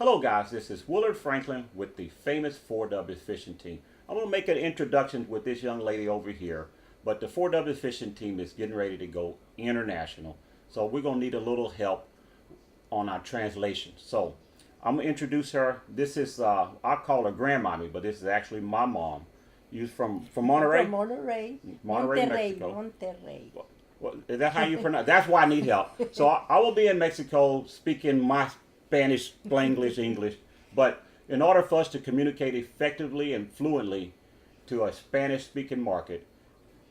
Hello guys, this is Willard Franklin with the famous 4W Fishing Team. I'm going to make an introduction with this young lady over here, but the 4W Fishing Team is getting ready to go international. So we're going to need a little help on our translation. So I'm going to introduce her. This is, I call her grandmommy, but this is actually my mom. You from Monterey? From Monterey. Monterey, Monterrey, Mexico. Monterrey. Well, is that how you pronounce? That's why I need help. So I will be in Mexico speaking my Spanish, English, but in order for us to communicate effectively and fluently to a Spanish-speaking market,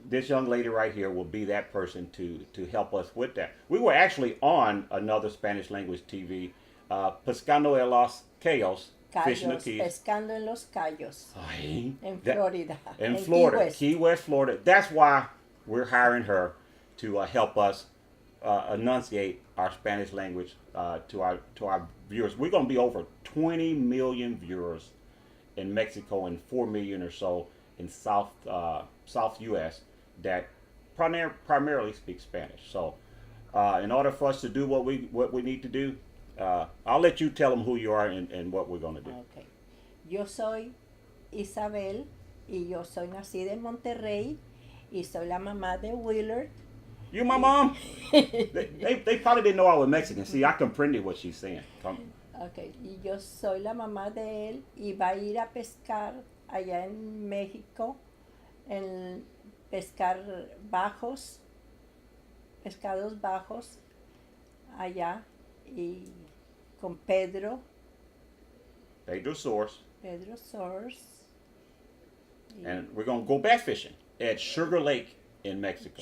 this young lady right here will be that person to help us with that. We were actually on another Spanish language TV, Pescando en los Cayos, Fishing the Cayos, Keys. pescando en los Cayos, Ay, en that- Florida. in en Florida, Key West. Key West, Florida. That's why we're hiring her to help us enunciate our Spanish language to our viewers. We're going to be over 20 million viewers in Mexico and 4 million or so in South U.S. that primarily speak Spanish. So, in order for us to do what we need to do, I'll let you tell them who you are and what we're going to do. Okay. Yo soy Isabel y yo soy nacida en Monterrey y soy la mamá de Willard. You my mom? they probably didn't know I was Mexican. See, I comprehended what she's saying. Okay. Y yo soy la mamá de él y va a ir a pescar allá en México, en pescar pescados bajos allá y con Pedro Source. Source. And we're going to go bass fishing at Sugar Lake in Mexico.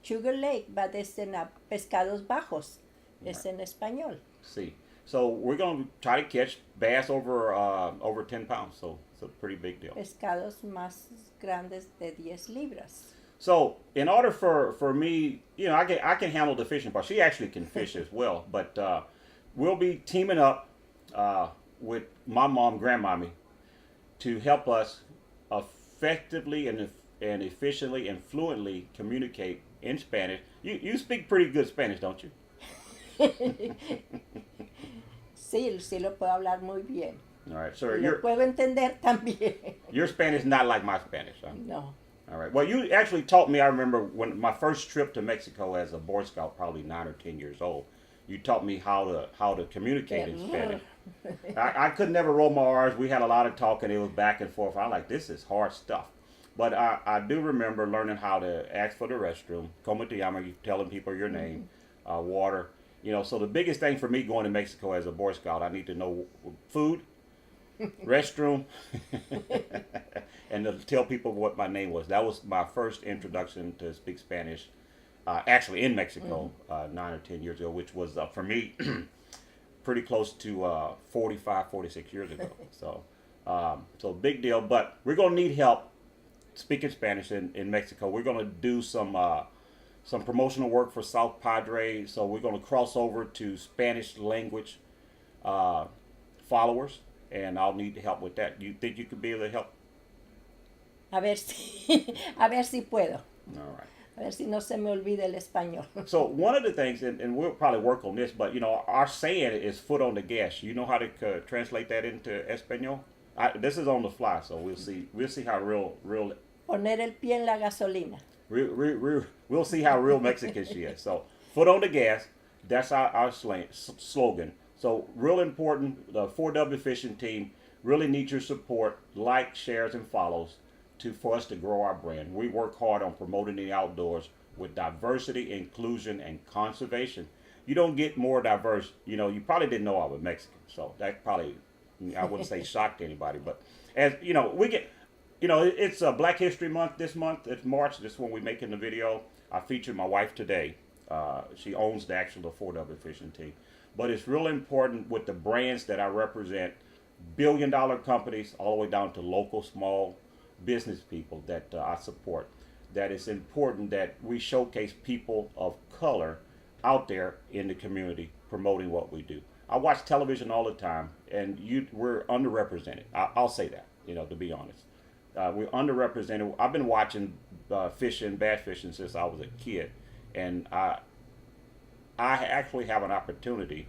Sugar Lake, but es en pescados bajos, es en español. See, so we're going to try to catch bass over 10 pounds. So it's a pretty big deal. Pescados más grandes de 10 libras. So in order for me, I can handle the fishing part. She actually can fish as well. But we'll be teaming up with my mom, grandmommy, to help us effectively and efficiently and fluently communicate in Spanish. You speak pretty good Spanish, don't you? Sí lo puedo hablar muy bien. All right, so Lo puedo entender también. your Spanish is not like my Spanish, huh? No. All right. Well, you actually taught me. I remember when my first trip to Mexico as a Boy Scout, probably 9 or 10 years old. You taught me how to communicate in Spanish. I could never roll my R's. We had a lot of talking. It was back and forth. I like, this is hard stuff. But I do remember learning how to ask for the restroom. Como te llama? You telling people your name, water. So the biggest thing for me going to Mexico as a Boy Scout, I need to know food, restroom, and to tell people what my name was. That was my first introduction to speak Spanish, actually in Mexico, 9 or 10 years ago, which was, for me, pretty close to 45, 46 years ago. So big deal. But we're going to need help speaking Spanish in Mexico. We're going to do some promotional work for South Padre. So we're going to cross over to Spanish language followers, and I'll need help with that. You think you could be able to help? A ver si puedo. All right. A ver si no se me olvida el español. So one of the things, and we'll probably work on this, but our saying is foot on the gas. You know how to translate that into Espanol? This is on the fly, so we'll see how real Poner el pie en la gasolina. we'll see how real Mexican she is. So foot on the gas, that's our slogan. So real important, the 4W Fishing Team really needs your support, like, shares, and follows for us to grow our brand. We work hard on promoting the outdoors with diversity, inclusion, and conservation. You don't get more diverse. You probably didn't know I was Mexican, so that probably, I wouldn't say shocked anybody, but as we get, it's Black History Month this month. It's March. This is when we're making the video. I featured my wife today. She owns the 4W Fishing Team. But it's real important with the brands that I represent, billion-dollar companies all the way down to local small business people that I support, that it's important that we showcase people of color out there in the community promoting what we do. I watch television all the time, and we're underrepresented. I'll say that, to be honest. We're underrepresented. I've been watching fishing, bass fishing since I was a kid, and I actually have an opportunity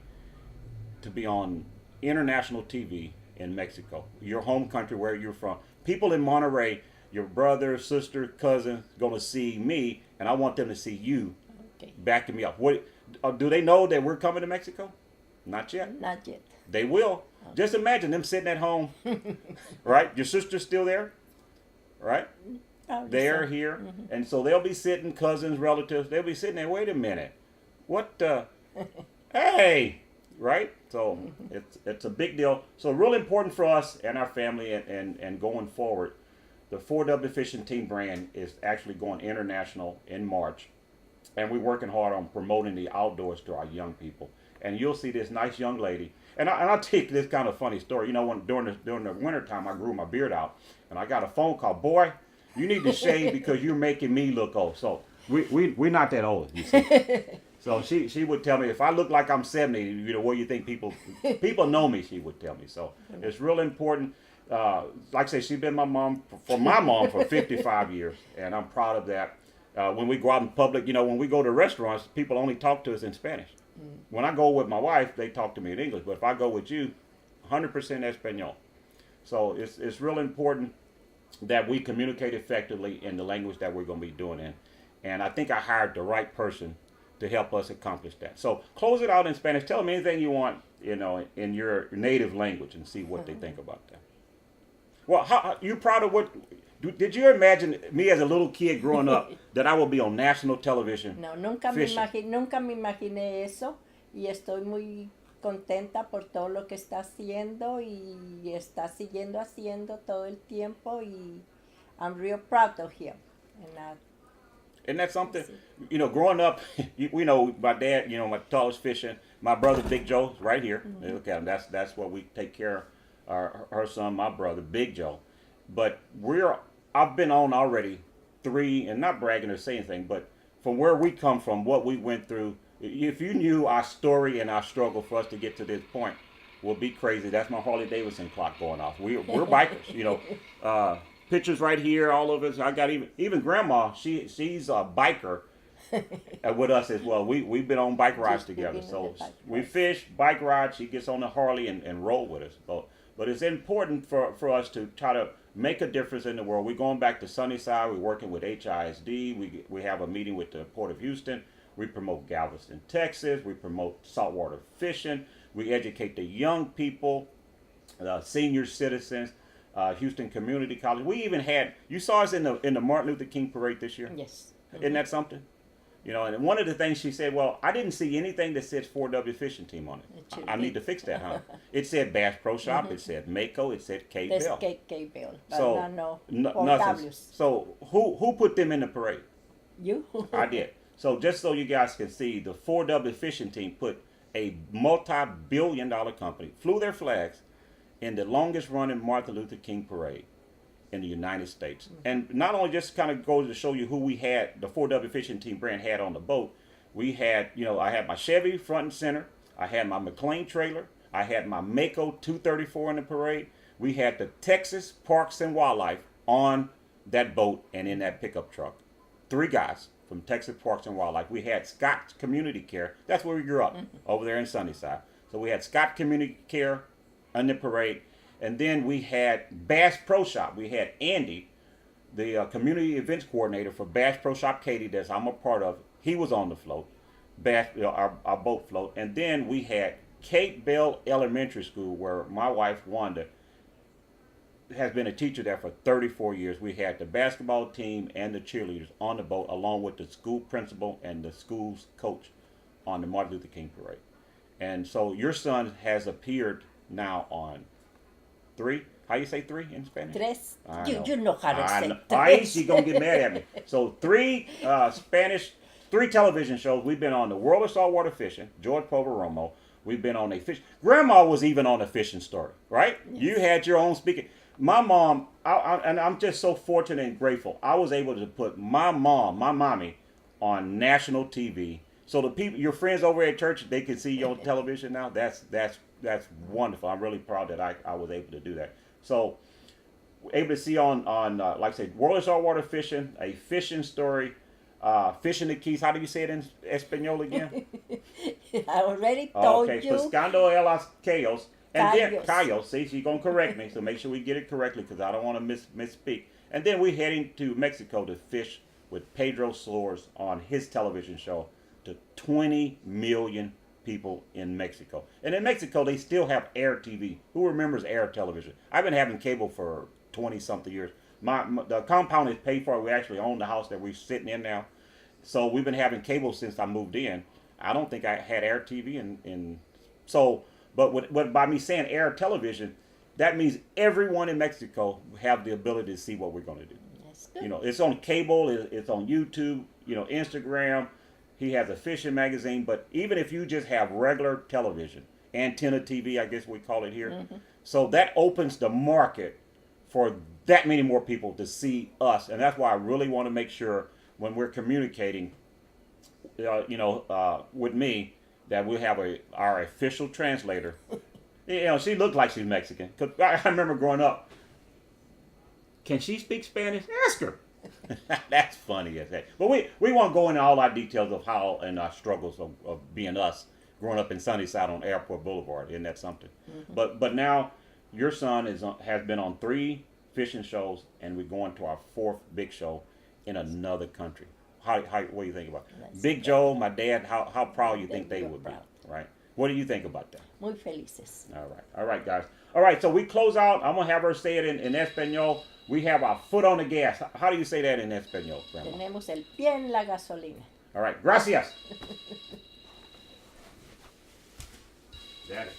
to be on international TV in Mexico, your home country where you're from. People in Monterrey, your brother, sister, cousin, going to see me, and I want them to see you Okay. backing me up. What do they know that we're coming to Mexico? Not yet. Not yet. They will. Just imagine them sitting at home, right? Your sister's still there, right? Probably They're so. here, and so they'll be sitting, cousins, relatives. They'll be sitting there. Wait a minute, what? Hey, right? So it's a big deal. So really important for us and our family, and going forward. The 4W Fishing Team brand is actually going international in March, and we're working hard on promoting the outdoors to our young people. And you'll see this nice young lady. And I'll tell you this kind of funny story. You know, when during the wintertime, I grew my beard out, and I got a phone call. Boy, you need to shave because you're making me look old. So we're not that old, you see. So she would tell me if I look like I'm 70, you know, what do you think people know me? She would tell me. So it's real important. Like I say, she's been my mom for 55 years, and I'm proud of that. When we go out in public, you know, when we go to restaurants, people only talk to us in Spanish. When I go with my wife, they talk to me in English. But if I go with you, 100% Espanol. So it's real important that we communicate effectively in the language that we're going to be doing in. And I think I hired the right person to help us accomplish that. So close it out in Spanish. Tell them anything you want, you know, in your native language, and see what they think about that. Well, how you proud of what? Did you imagine me as a little kid growing up that I would be on national television? No, nunca me imaginé eso, y estoy muy contenta por todo lo que está haciendo y está siguiendo haciendo todo el tiempo, y I'm real proud of him. Isn't that something? You know, growing up, we know my dad, you know, my tallest fishing. My brother, Big Joe, right here. Look at him. That's what we take care of. Her son, my brother, Big Joe. But I've been on already 3, and not bragging or saying anything, but from where we come from, what we went through, if you knew our story and our struggle for us to get to this point, we'll be crazy. That's my Harley Davidson clock going off. We're bikers, you know. Pictures right here, all of us. I got even Grandma. She's a biker with us as well. We've been on bike rides together. So we fish, bike ride. She gets on the Harley and roll with us. But it's important for us to try to make a difference in the world. We're going back to Sunnyside. We're working with HISD. We have a meeting with the Port of Houston. We promote Galveston, Texas. We promote saltwater fishing. We educate the young people, senior citizens, Houston Community College. We even had, you saw us in the Martin Luther King parade this year? Yes. Isn't that something? You know, and one of the things she said, well, I didn't see anything that says 4W Fishing Team on it. I need to fix that, huh? It said Bass Pro Shop, it said Mako, it said K Bell. K Bell. So, nothing. So who put them in the parade? You? I did. So just so you guys can see, the 4W Fishing Team put a multi-billion-dollar company, flew their flags in the longest running Martin Luther King parade in the United States. And not only just kind of goes to show you who we had, the 4W Fishing Team brand had on the boat. We had, you know, I had my Chevy front and center. I had my McLean trailer. I had my Mako 234 in the parade. We had the Texas Parks and Wildlife on that boat and in that pickup truck. 3 guys from Texas Parks and Wildlife. We had Scott Community Care. That's where we grew up, over there in Sunnyside. So we had Scott Community Care on the parade. And then we had Bass Pro Shop. We had Andy, the community events coordinator for Bass Pro Shop Katy, that I'm a part of. He was on the float, our boat float. And then we had Kate Bell Elementary School, where my wife, Wanda, has been a teacher there for 34 years. We had the basketball team and the cheerleaders on the boat, along with the school principal and the school's coach on the Martin Luther King parade. And so your son has appeared now on 3. How you say 3 in Spanish? Tres. You know how to say tres. I ain't she gonna get mad at me. So 3 television shows. We've been on the World of Saltwater Fishing, George Poveromo. We've been on a fish. Grandma was even on a fishing story, right? Yes. You had your own speaking. My mom, and I'm just so fortunate and grateful. I was able to put my mommy, on national TV. So the people, your friends over at church, they can see you on television now. That's wonderful. I'm really proud that I was able to do that. So able to see on like I said, World of Saltwater Fishing, a fishing story, Fishing the Keys. How do you say it in Espanol again? I already told you. Pescando en las Cayos. And then Callos. Cayo, see, she's gonna correct me, so make sure we get it correctly because I don't want to misspeak. And then we're heading to Mexico to fish with Pedro Slores on his television show to 20 million people in Mexico. And in Mexico, they still have air TV. Who remembers air television? I've been having cable for 20 something years. The compound is paid for. We actually own the house that we're sitting in now. So we've been having cable since I moved in. I don't think I had air TV but by me saying air television, that means everyone in Mexico have the ability to see what we're going to do. That's good. You know, it's on cable, it's on YouTube, you know, Instagram. He has a fishing magazine, but even if you just have regular television, antenna TV, I guess we call it here. Mm-hmm. So that opens the market for that many more people to see us. And that's why I really want to make sure when we're communicating, with me, that we have our official translator. You know, she looked like she's Mexican. 'Cause I remember growing up. Can she speak Spanish? Ask her. That's funny as heck. But we won't go into all our details of how and our struggles of being us growing up in Sunnyside on Airport Boulevard. Isn't that something? Mm-hmm. But now your son has been on 3 fishing shows, and we're going to our 4th big show in another country. What do you think about it? That's Big good. Joe, my dad, how proud you think They they were would proud. be, right? What do you think about that? Muy felices. All right, guys. All right, so we close out. I'm going to have her say it in Espanol. We have our foot on the gas. How do you say that in Espanol, Grandma? Tenemos el pie en la gasolina. All right, gracias. That is